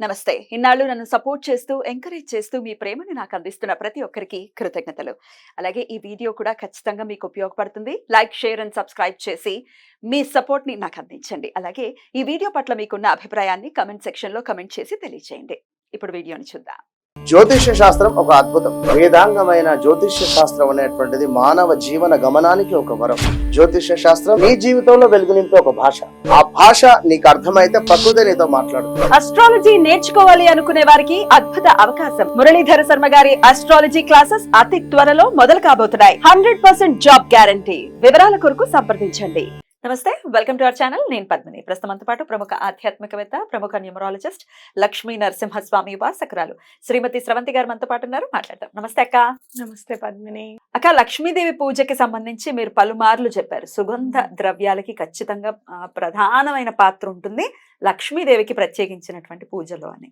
నమస్తే. ఇన్నాళ్ళు నన్ను సపోర్ట్ చేస్తూ, ఎంకరేజ్ చేస్తూ మీ ప్రేమని నాకు అందిస్తున్న ప్రతి ఒక్కరికి కృతజ్ఞతలు. అలాగే ఈ వీడియో కూడా ఖచ్చితంగా మీకు ఉపయోగపడుతుంది. లైక్, షేర్ అండ్ సబ్స్క్రైబ్ చేసి మీ సపోర్ట్‌ని నాకు అందించండి. అలాగే ఈ వీడియో పట్ల మీకున్న అభిప్రాయాన్ని కామెంట్ సెక్షన్‌లో కామెంట్ చేసి తెలియజేయండి. ఇప్పుడు వీడియోని చూద్దాం. జ్యోతిష్య శాస్త్రం ఒక అద్భుతం. వేదాంగమైన జ్యోతిష్య శాస్త్రం అనేటువంటిది మానవ జీవన గమనానికి ఒక వరం. జ్యోతిష్య శాస్త్రం నీ జీవితంలో వెలుగునింపే ఒక భాష. ఆ భాష నీకు అర్థమైతే ప్రకృతి నీతో మాట్లాడుతుంది. అస్ట్రాలజీ నేర్చుకోవాలి అనుకునే వారికి అద్భుత అవకాశం. మురళీధర శర్మ గారి అస్ట్రాలజీ క్లాసెస్ అతి త్వరలో మొదలు కాబోతున్నాయి. 100% జాబ్ గ్యారంటీ. వివరాల కొరకు సంప్రదించండి. నమస్తే, వెల్కమ్ టు అవర్ ఛానల్. నేను పద్మిని. ప్రస్తుతంతో పాటు ప్రముఖ ఆధ్యాత్మికవేత్త, ప్రముఖ న్యూమరాలజిస్ట్, లక్ష్మీ నరసింహస్వామి ఉపాసకురాలు శ్రీమతి స్రవంతి గారు మనతో పాటు ఉన్నారు. మాట్లాడతాం. నమస్తే అక్క. నమస్తే పద్మిని. అక్క, లక్ష్మీదేవి పూజకి సంబంధించి మీరు పలుమార్లు చెప్పారు. సుగంధ ద్రవ్యాలకి ఖచ్చితంగా ప్రధానమైన పాత్ర ఉంటుంది లక్ష్మీదేవికి ప్రత్యేకించినటువంటి పూజలో అని.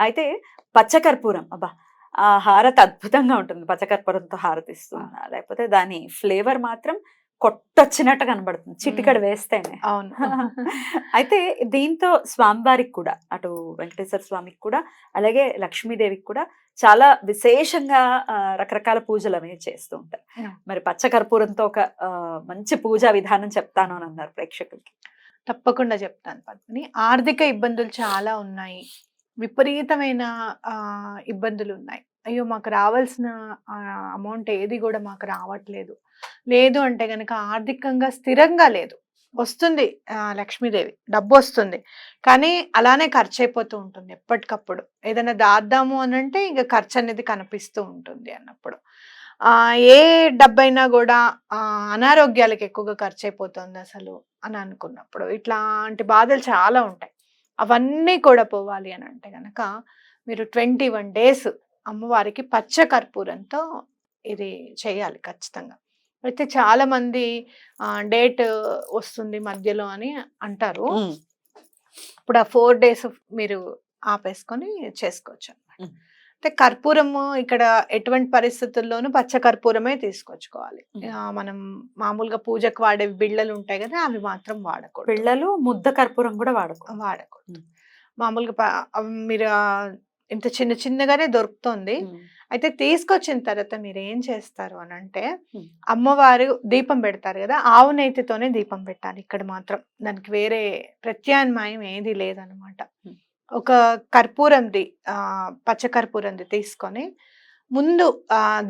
అయితే పచ్చకర్పూరం, అబ్బా ఆ హారతి అద్భుతంగా ఉంటుంది. పచ్చకర్పూరంతో హారతిస్తున్నా, లేకపోతే దాని ఫ్లేవర్ మాత్రం కొట్టొచ్చినట్టు కనబడుతుంది చిటికడ వేస్తేనే. అవును. అయితే దీంతో స్వామివారికి కూడా, అటు వెంకటేశ్వర స్వామికి కూడా, అలాగే లక్ష్మీదేవికి కూడా చాలా విశేషంగా రకరకాల పూజలు అనేవి చేస్తూ ఉంటారు. మరి పచ్చకర్పూరంతో ఒక మంచి పూజా విధానం చెప్తాను అని అన్నారు ప్రేక్షకులకి. తప్పకుండా చెప్తాను పద్మిని. ఆర్థిక ఇబ్బందులు చాలా ఉన్నాయి, విపరీతమైన ఇబ్బందులు ఉన్నాయి. అయ్యో మాకు రావాల్సిన అమౌంట్ ఏది కూడా మాకు రావట్లేదు, లేదు అంటే గనక ఆర్థికంగా స్థిరంగా లేదు. వస్తుంది లక్ష్మీదేవి, డబ్బు వస్తుంది, కానీ అలానే ఖర్చు అయిపోతూ ఉంటుంది. ఎప్పటికప్పుడు ఏదైనా దాద్దాము అని అంటే ఇక ఖర్చు అనేది కనిపిస్తూ ఉంటుంది అన్నప్పుడు. ఏ డబ్బైనా కూడా అనారోగ్యాలకు ఎక్కువగా ఖర్చు అయిపోతుంది అసలు అని అనుకున్నప్పుడు ఇట్లాంటి బాధలు చాలా ఉంటాయి. అవన్నీ కూడా పోవాలి అని అంటే గనక మీరు 21 days అమ్మవారికి పచ్చ కర్పూరంతో ఇది చేయాలి ఖచ్చితంగా. అయితే చాలా మంది డేట్ వస్తుంది మధ్యలో అని అంటారు. ఇప్పుడు ఆ 4 days మీరు ఆపేసుకొని చేసుకోవచ్చు అనమాట. అయితే కర్పూరము ఇక్కడ ఎటువంటి పరిస్థితుల్లోనూ పచ్చ కర్పూరమే తీసుకొచ్చుకోవాలి. మనం మామూలుగా పూజకు వాడే బిళ్ళలు ఉంటాయి కదా, అవి మాత్రం వాడకూడదు. పిల్లలు ముద్ద కర్పూరం కూడా వాడకూడదు. మామూలుగా మీరు ఇంత చిన్న చిన్నగానే దొరుకుతుంది. అయితే తీసుకొచ్చిన తర్వాత మీరు ఏం చేస్తారు అని అంటే, అమ్మవారు దీపం పెడతారు కదా, ఆవు నెయ్యితోనే దీపం పెట్టాలి. ఇక్కడ మాత్రం దానికి వేరే ప్రత్యామ్నాయం ఏది లేదనమాట. ఒక కర్పూరంది పచ్చ కర్పూరంది తీసుకొని ముందు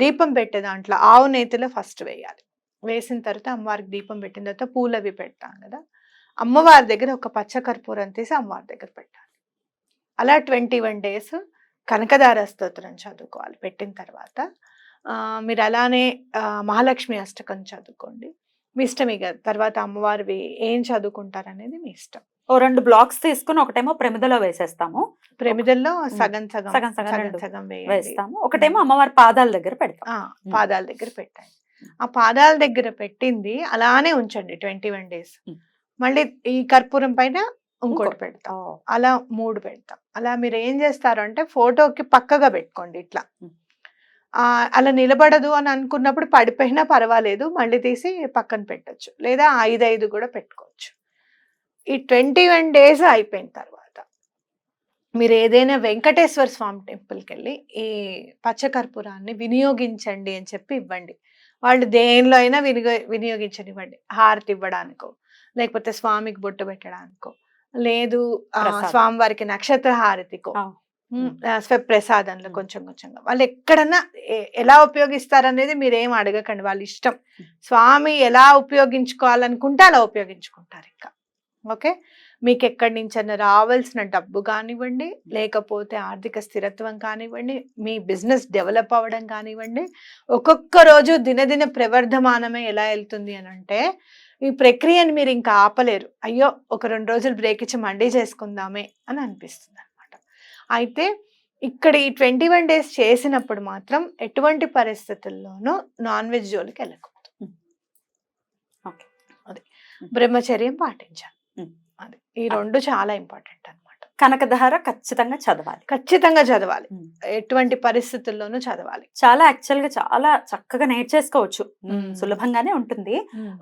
దీపం పెట్టే దాంట్లో ఆవు నెయ్యిలో ఫస్ట్ వేయాలి. వేసిన తర్వాత అమ్మవారికి దీపం పెట్టిన తర్వాత పూలు అవి పెడతాం కదా, అమ్మవారి దగ్గర ఒక పచ్చ కర్పూరం తీసి అమ్మవారి దగ్గర పెట్టాలి. అలా 21 days కనకదార స్తోత్రం చదువుకోవాలి. పెట్టిన తర్వాత మీరు అలానే మహాలక్ష్మి అష్టకం చదువుకోండి. మీ ఇష్టం. ఇక తర్వాత అమ్మవారివి ఏం చదువుకుంటారు అనేది మీ ఇష్టం. 2 blocks తీసుకుని ఒకటేమో ప్రమిదలో వేసేస్తాము. ప్రమిదల్లో సగం వేస్తాము. ఒకటేమో అమ్మవారి పాదాల దగ్గర పెడతాం. పాదాల దగ్గర పెట్టండి. ఆ పాదాల దగ్గర పెట్టింది అలానే ఉంచండి 21 days. మళ్ళీ ఈ కర్పూరం పైన ఇంకోటి పెడతాం. అలా 3 పెడతాం. అలా మీరు ఏం చేస్తారు అంటే ఫోటోకి పక్కగా పెట్టుకోండి ఇట్లా. అలా నిలబడదు అని అనుకున్నప్పుడు పడిపోయినా పర్వాలేదు, మళ్ళీ తీసి పక్కన పెట్టచ్చు, లేదా 5 కూడా పెట్టుకోవచ్చు. ఈ 21 days అయిపోయిన తర్వాత మీరు ఏదైనా వెంకటేశ్వర స్వామి టెంపుల్కి వెళ్ళి ఈ పచ్చకర్పూరాన్ని వినియోగించండి అని చెప్పి ఇవ్వండి. వాళ్ళు దేనిలో అయినా వినియోగించనివ్వండి. హారతి ఇవ్వడానికో, లేకపోతే స్వామికి బొట్టు పెట్టడానికో, లేదు స్వామివారికి నక్షత్ర హారతికో, స్వప్రసాదంలో కొంచెం కొంచెంగా వాళ్ళు ఎక్కడన్నా ఎలా ఉపయోగిస్తారనేది మీరేం అడగకండి, వాళ్ళ ఇష్టం. స్వామి ఎలా ఉపయోగించుకోవాలనుకుంటే అలా ఉపయోగించుకుంటారు. ఇంకా ఓకే, మీకు ఎక్కడి నుంచైనా రావాల్సిన డబ్బు కానివ్వండి, లేకపోతే ఆర్థిక స్థిరత్వం కానివ్వండి, మీ బిజినెస్ డెవలప్ అవ్వడం కానివ్వండి, ఒక్కొక్క రోజు దినదిన ప్రవర్ధమానమే ఎలా వెళ్తుంది అని అంటే ఈ ప్రక్రియని మీరు ఇంకా ఆపలేరు. అయ్యో ఒక 2 రోజులు బ్రేక్ ఇచ్చి మండీ చేసుకుందామే అని అనిపిస్తుంది అనమాట. అయితే ఇక్కడ ఈ 21 days చేసినప్పుడు మాత్రం ఎటువంటి పరిస్థితుల్లోనూ నాన్ వెజ్ జోలికి వెళ్ళకూడదు. అదే బ్రహ్మచర్యం పాటించాలి. అది ఈ 2 చాలా ఇంపార్టెంట్ అనమాట. కనకధార ఖచ్చితంగా చదవాలి. ఎటువంటి పరిస్థితుల్లోనూ చదవాలి. చాలా యాక్చువల్ గా చాలా చక్కగా నేర్చేసుకోవచ్చు, సులభంగానే ఉంటుంది.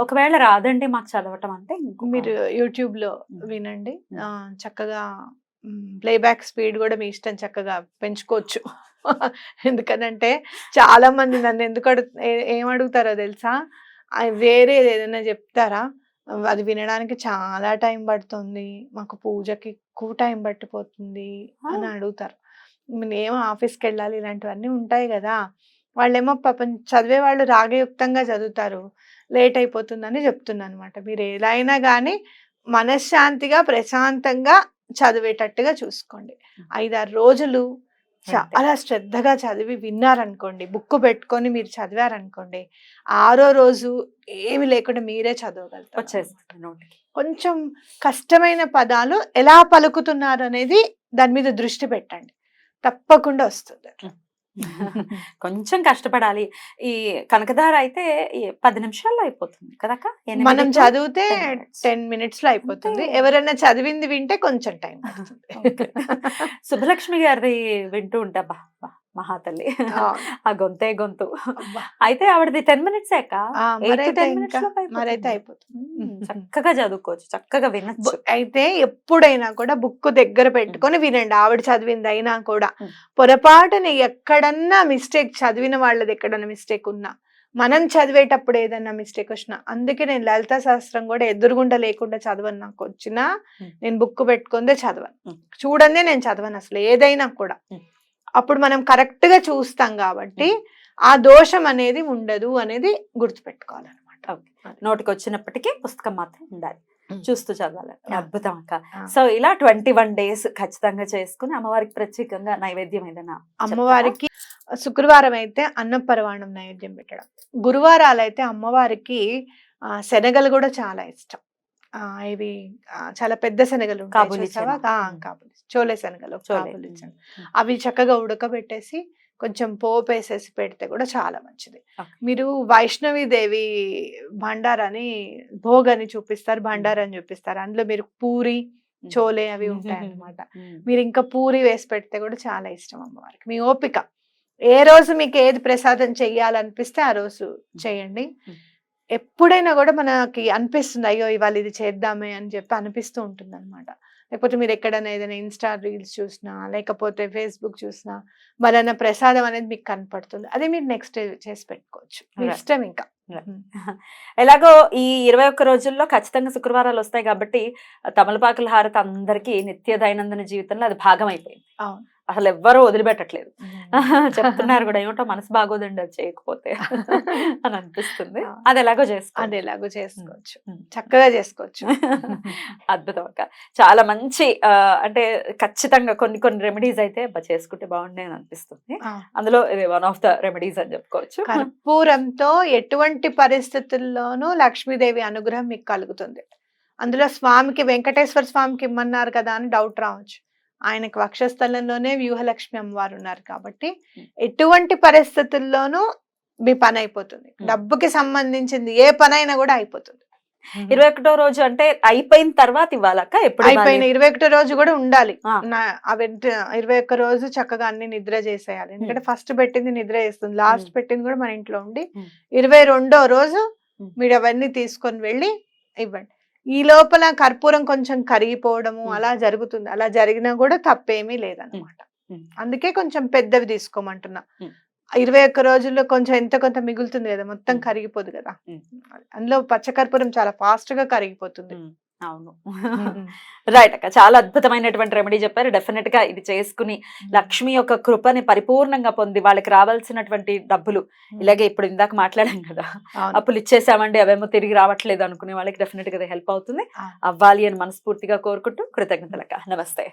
ఒకవేళ రాదండి మాకు చదవటం అంటే మీరు యూట్యూబ్ లో వినండి, చక్కగా ప్లేబ్యాక్ స్పీడ్ కూడా మీ ఇష్టం చక్కగా పెంచుకోవచ్చు. ఎందుకనంటే చాలా మంది నన్ను ఎందుకు ఏం అడుగుతారో తెలుసా, వేరే ఏదైనా చెప్తారా, అది వినడానికి చాలా టైం పడుతుంది, మాకు పూజకి ఎక్కువ టైం పట్టిపోతుంది అని అడుగుతారు. నేనేమో ఆఫీస్కి వెళ్ళాలి, ఇలాంటివన్నీ ఉంటాయి కదా. వాళ్ళేమో పాపం చదివే వాళ్ళు రాగయుక్తంగా చదువుతారు, లేట్ అయిపోతుందని చెప్తున్నాను అనమాట. మీరు ఎలా అయినా కానీ మనశ్శాంతిగా ప్రశాంతంగా చదివేటట్టుగా చూసుకోండి. 5-6 రోజులు చాలా శ్రద్ధగా చదివి విన్నారనుకోండి, బుక్ పెట్టుకొని మీరు చదివారనుకోండి, 6వ రోజు ఏమి లేకుండా మీరే చదవగలుగుతారు. కొంచెం కష్టమైన పదాలు ఎలా పలుకుతున్నారు అనేది దాని మీద దృష్టి పెట్టండి, తప్పకుండా వస్తుంది. కొంచెం కష్టపడాలి. ఈ కనకధార అయితే 10 నిమిషాల్లో అయిపోతుంది కదక్క. మనం చదివితే 10 మినిట్స్ లో అయిపోతుంది. ఎవరైనా చదివింది వింటే కొంచెం టైం పడుతుంది. సుబ్బలక్ష్మి గారిది వింటూ ఉంటా, మహాతల్లి ఆ గొంతే గొంతు. అయితే ఆవిడది 10 మినిట్స్ మరైతే అయిపోతుంది. చక్కగా చదువుకోవచ్చు, చక్కగా వినొచ్చు. అయితే ఎప్పుడైనా కూడా బుక్ దగ్గర పెట్టుకొని వినండి, ఆవిడ చదివింది అయినా కూడా. పొరపాటుని ఎక్కడన్నా మిస్టేక్, చదివిన వాళ్ళది ఎక్కడన్నా మిస్టేక్ ఉన్నా, మనం చదివేటప్పుడు ఏదన్నా మిస్టేక్ వచ్చినా, అందుకే నేను లలితా శాస్త్రం కూడా ఎదురుగుండా లేకుండా చదవను. నాకు వచ్చినా నేను బుక్ పెట్టుకుందే చదవను, చూడండి నేను చదవను అసలు ఏదైనా కూడా. అప్పుడు మనం కరెక్ట్ గా చూస్తాం కాబట్టి ఆ దోషం అనేది ఉండదు అనేది గుర్తుపెట్టుకోవాలన్నమాట. నోటికి వచ్చినప్పటికీ పుస్తకం మాత్రం ఉండాలి, చూస్తూ చదవాలి. అద్భుతం అక్క. సో ఇలా 21 days ఖచ్చితంగా చేసుకుని అమ్మవారికి ప్రత్యేకంగా నైవేద్యం ఏదైనా. అమ్మవారికి శుక్రవారం అయితే అన్నపరవాణం నైవేద్యం పెట్టడం, గురువారాలు అయితే అమ్మవారికి శనగలు కూడా చాలా ఇష్టం. ఇవి చాలా పెద్ద శనగలు ఉంటాయి, చోలే శనగలు, అవి చక్కగా ఉడకబెట్టేసి కొంచెం పోపు వేసేసి పెడితే కూడా చాలా మంచిది. మీరు వైష్ణవి దేవి భండార్ అని భోగ్ అని చూపిస్తారు, భండార్ అని చూపిస్తారు, అందులో మీరు పూరి చోలే అవి ఉంటాయి అన్నమాట. మీరు ఇంకా పూరి వేసి పెడితే కూడా చాలా ఇష్టం అమ్మవారికి. మీ ఓపిక, ఏ రోజు మీకు ఏది ప్రసాదం చెయ్యాలనిపిస్తే ఆ రోజు చేయండి. ఎప్పుడైనా కూడా మనకి అనిపిస్తుంది, అయ్యో ఇవాళ ఇది చేద్దామే అని చెప్పి అనిపిస్తూ ఉంటుంది అనమాట. లేకపోతే మీరు ఎక్కడైనా ఏదైనా ఇన్స్టా రీల్స్ చూసినా, లేకపోతే ఫేస్బుక్ చూసినా, మరన్నా ప్రసాదం అనేది మీకు కనపడుతుంది, అదే మీరు నెక్స్ట్ చేసి పెట్టుకోవచ్చు, మీ ఇష్టం. ఇంకా ఎలాగో ఈ 21 రోజుల్లో ఖచ్చితంగా శుక్రవారాలు వస్తాయి కాబట్టి తమలపాకుల హారతి అందరికీ నిత్య దైనందిన జీవితంలో అది భాగం అయిపోయింది. అసలు ఎవ్వరూ వదిలిపెట్టట్లేదు, చెప్తున్నారు కూడా, ఏమిటో మనసు బాగోదండి అది చేయకపోతే అని అనిపిస్తుంది. అది ఎలాగో చేసుకోవచ్చు, చక్కగా చేసుకోవచ్చు. అద్భుతం అక్క, చాలా మంచి. అంటే ఖచ్చితంగా కొన్ని రెమెడీస్ అయితే చేసుకుంటే బాగుండే అని అనిపిస్తుంది. అందులో ఇది వన్ ఆఫ్ ద రెమెడీస్ అని చెప్పుకోవచ్చు. కర్పూరంతో ఎటువంటి పరిస్థితుల్లోనూ లక్ష్మీదేవి అనుగ్రహం మీకు కలుగుతుంది. అందులో స్వామికి, వెంకటేశ్వర స్వామికి ఇమ్మన్నారు కదా అని డౌట్ రావచ్చు. ఆయనకు వక్షస్థలంలోనే వ్యూహలక్ష్మి అమ్మవారు ఉన్నారు కాబట్టి ఎటువంటి పరిస్థితుల్లోనూ మీ పని అయిపోతుంది. డబ్బుకి సంబంధించింది ఏ పనైనా కూడా అయిపోతుంది. 21వ రోజు అంటే అయిపోయిన తర్వాత ఇవ్వాలక్క, ఎప్పుడు అయిపోయిన 21వ రోజు కూడా ఉండాలి. 21 రోజు చక్కగా అన్ని నిద్ర చేసేయాలి. ఎందుకంటే ఫస్ట్ పెట్టింది నిద్ర చేస్తుంది, లాస్ట్ పెట్టింది కూడా మన ఇంట్లో ఉండి 22వ రోజు మీరు అవన్నీ తీసుకొని వెళ్ళి ఇవ్వండి. ఈ లోపల కర్పూరం కొంచెం కరిగిపోవడము అలా జరుగుతుంది, అలా జరిగినా కూడా తప్పేమీ లేదన్నమాట. అందుకే కొంచెం పెద్దవి తీసుకోమంటున్నా. 21 రోజుల్లో కొంచెం ఎంత కొంత మిగులుతుంది కదా, మొత్తం కరిగిపోదు కదా. అందులో పచ్చకర్పూరం చాలా ఫాస్ట్ గా కరిగిపోతుంది. అవును, రైట్ అక్క, చాలా అద్భుతమైనటువంటి రెమెడీ చెప్పారు. డెఫినెట్ గా ఇది చేసుకుని లక్ష్మి యొక్క కృపని పరిపూర్ణంగా పొంది వాళ్ళకి రావాల్సినటువంటి డబ్బులు, ఇలాగే ఇప్పుడు ఇందాక మాట్లాడాం కదా, అప్పులు ఇచ్చేసామండి అవేమో తిరిగి రావట్లేదు అనుకునే వాళ్ళకి డెఫినెట్ గా హెల్ప్ అవుతుంది. అవ్వాలి అని మనస్ఫూర్తిగా కోరుకుంటూ కృతజ్ఞతలక్క. నమస్తే.